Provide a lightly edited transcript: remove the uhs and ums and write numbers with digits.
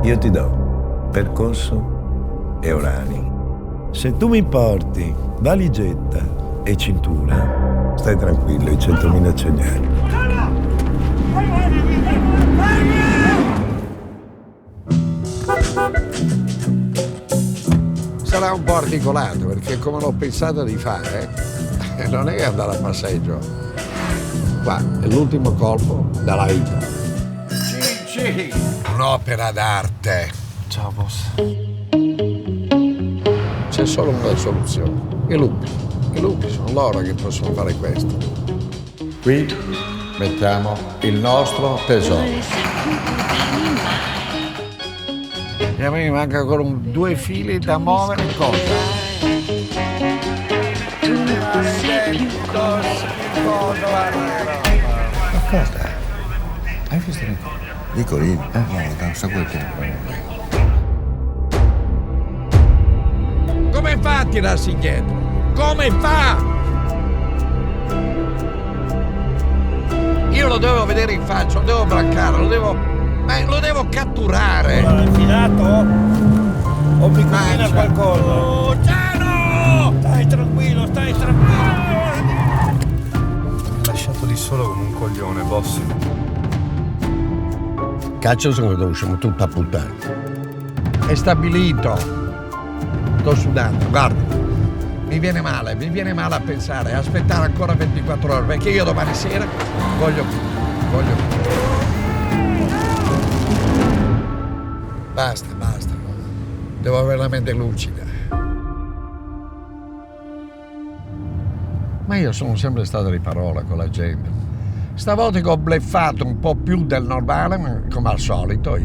Io ti do percorso e orari. Se tu mi porti valigetta e cintura, stai tranquillo, i 100.000 ce li hai. Sarà un po' articolato, perché come l'ho pensato di fare, non è andare a passeggio. Qua è l'ultimo colpo della vita. Sì. Un'opera d'arte. Ciao, boss. C'è solo una soluzione. I lupi. I lupi sono loro che possono fare questo. Qui mettiamo il nostro tesoro. E a me manca ancora 2 fili da muovere. Cosa? Cosa? Hai visto Dico io, no, da un sacco di tempo. Come fa a tirarsi indietro? Come fa? Io lo devo vedere in faccia, lo devo braccare, lo devo catturare. Ma l'hai filato? O mi combina qualcosa? Oh, Giano! Stai tranquillo, stai tranquillo! Lasciato di solo come un coglione, boss. Caccio sono dove usciamo tutta puttana. È stabilito. Sto sudando, guarda. Mi viene male a pensare, aspettare ancora 24 ore, perché io domani sera voglio. Basta. Devo avere la mente lucida. Ma io sono sempre stato di parola con la gente. Stavolta che ho bleffato un po' più del normale, ma come al solito.